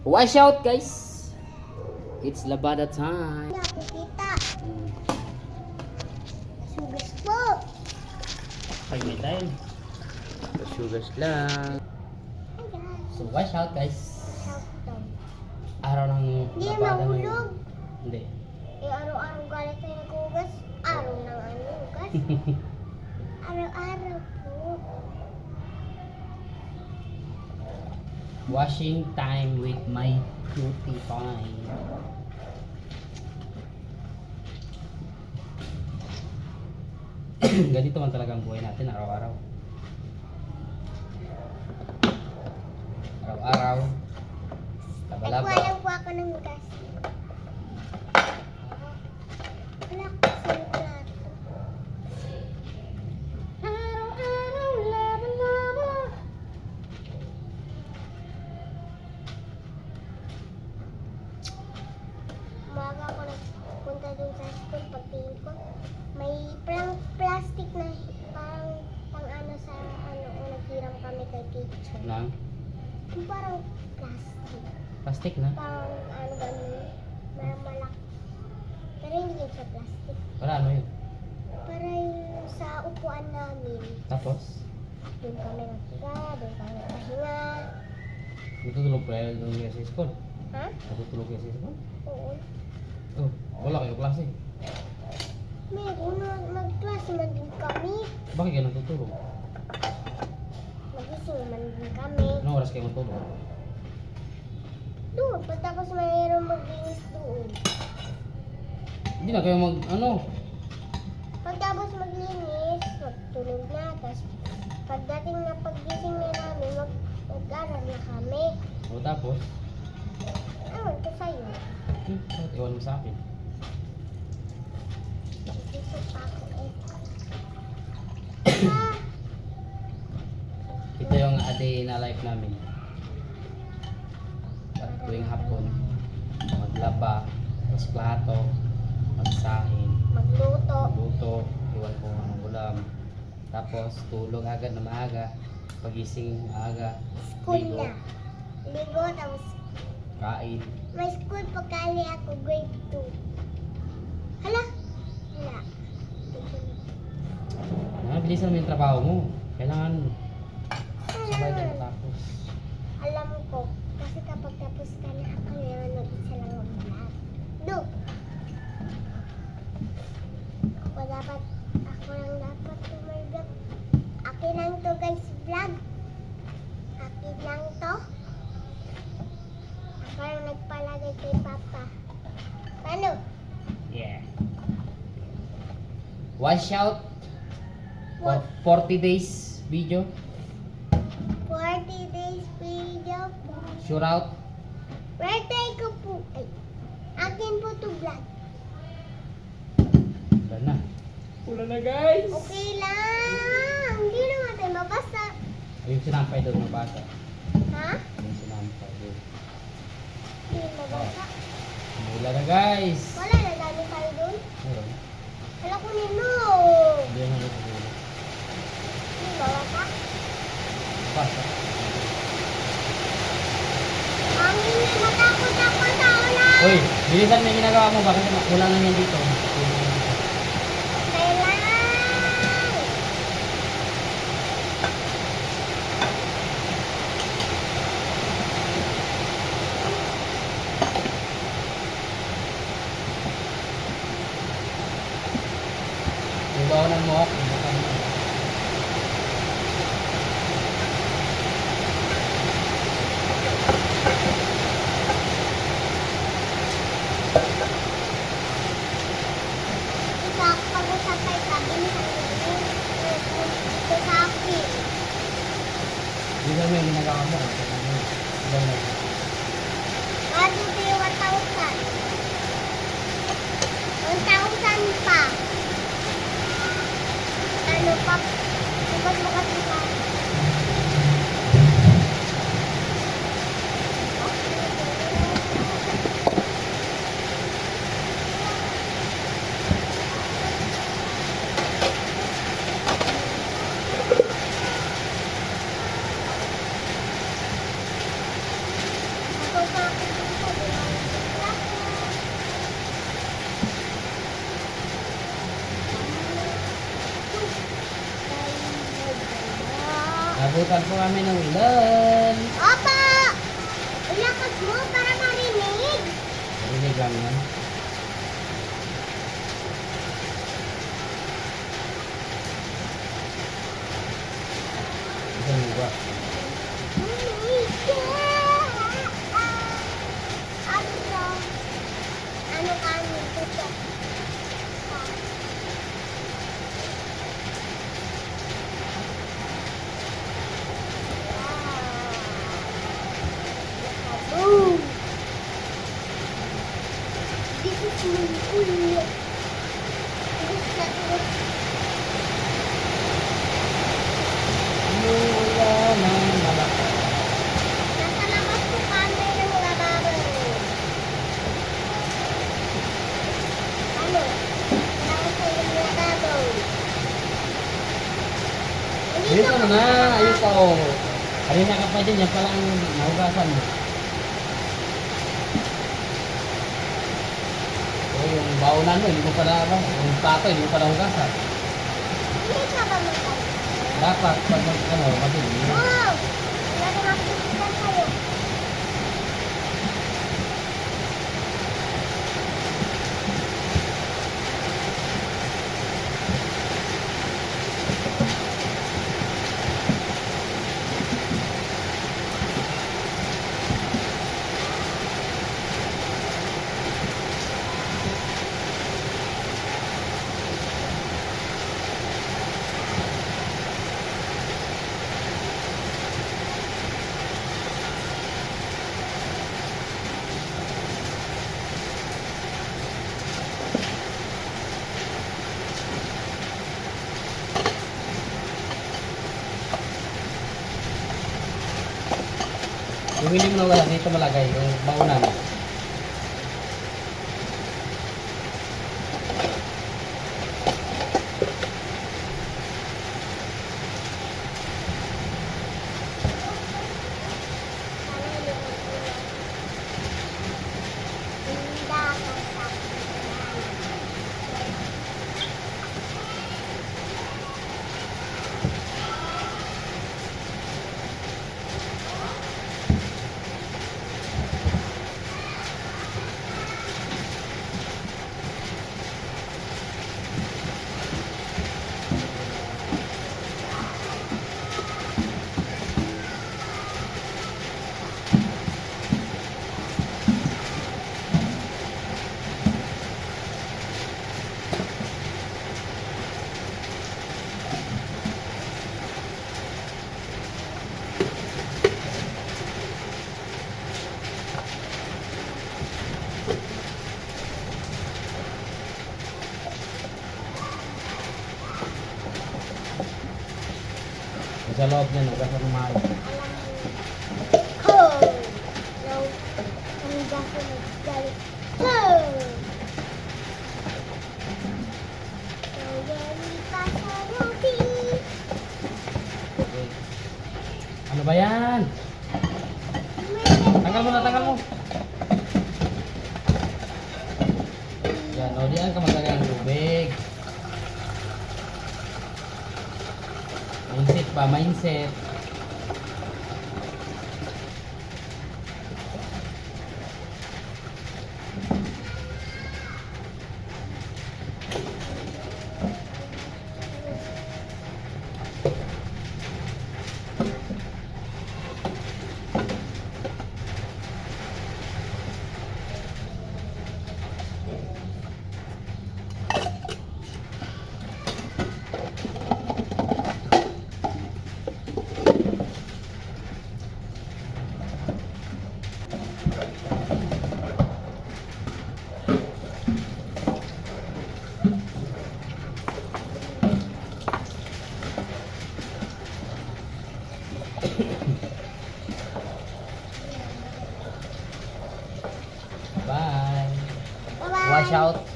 Wash out guys! It's labada time! Nakikita. Sugas po. Pag may time. Sugars lang. Ay, guys. So wash out guys! Shout to. Araw ng Hindi labada mahulog. ngayon. Hindi. Eh, araw-araw galit tayo naghugas. Araw ng ano, hugas. Araw-araw po. Washing time with my cutie pie. Ganito man talaga ang buhay natin araw-araw. Araw-araw. Labalaba. Nagwalang po ako ng hugas. Wala ko sa plato. Araw-araw, laba-laba. Umaga ako nagpunta dun sa school. Pagtingin ko, may plastic na parang pang ano sa ano, naghiram kami kay teacher. Nang Yung parang plastic. plastic na. Parang ano ganun, parang malaki. Pero hindi yun siya plastic. Para ano yun? Para yung sa upuan namin, Tapos, doon kami naghiga, doon kami nagpahinga. natutulog pa yun nung sa school. Ha? Natutulog kayo sa school? Oo. Oh, wala kayo klase. Meron mag-class man din kami. Bakit kayo natutulog? Magising man din kami. Anong oras kayo matulog? Doon, pagtapos mayroon maglinis doon. Hindi na kayo Pagtapos maglinis, magtulog na. Tapos pagdating na paggising na namin, mag-aral na kami. O tapos, Ewan ko sa'yo. bakit iwan mo sa akin? Gusto pa ako eh. Ah, Ito yung a day na life namin. At tuwing hapon, maglaba, tapos plato, magsahin, magluto. luto, iwan ko ng ulam. Tapos tulog agad na maaga, pagising maaga, School ligo, na. Ligo, tapos kain. may school pagkali ako, grade 2. Hala? Hala. Bilisan mo yung trabaho mo. Kailangan sabay ka Hala. matapos. Alam ko, kasi kapag tapos ka na, ako meron mag-isa lang mag-vlog. Do! Ako lang dapat mag-vlog. Akin lang to guys, vlog. Akin lang to. Ako lang nagpalagay kay Papa. Paano? Yeah. Wash out for What? 40 days video. 40 days video po. Sure out. Birthday ko po. Ay, akin po to vlog. Wala na. Wala na guys. Okay lang. Hindi naman tayo mabasa. Yung sinampay doon ng bata. Ha? Yung sinampay doon. Hindi mabasa. Wala na guys. Wala na dami tayo doon. Meron. Wala ko nino. Hindi na ito doon. Hindi mabasa. Basta. Ang hindi matakot ako sa ulan. Uy, bilisan mo yung ginagawa mo. Bakit wala na yan dito? Kailangan. Ibawanan mo ako. Isa pag-usapay sabi ni ito sa akin. Bilisan mo yung ginagawa mo. Ilan na. Mabuti 1,000. 1,000 pa. Abutan po kami ng ulan. Opo! Ilakas mo para marinig. Rinig lang yan. Isang lupa. Ano kami ito? Boom! This is my ulo. This is my Ulan ng malakas. Nasa labas po kami ng lababo. Ano? Kailangan ko yung lababo. Dito na, ayun pa oh. Kanina ka pa dyan, yan pala ang nahugasan mo. Oh, yung baunan mo, hindi mo pala ba? Yung plato, hindi mo pala hugasan. Hindi ka ba magkakaroon? Dapat, pag mabili. Oo! Wala na makikita sa'yo. Yung hindi mo na wala, dito malagay, yung baunan. Sa loob niya, hugasan ng mahal. Okay. Ano ba yan? Tanggal mo na, tanggal mo. Yan, o diyan ka maglagay ng tubig. Mindset ba? Mindset. Bye. Bye-bye. Wash out.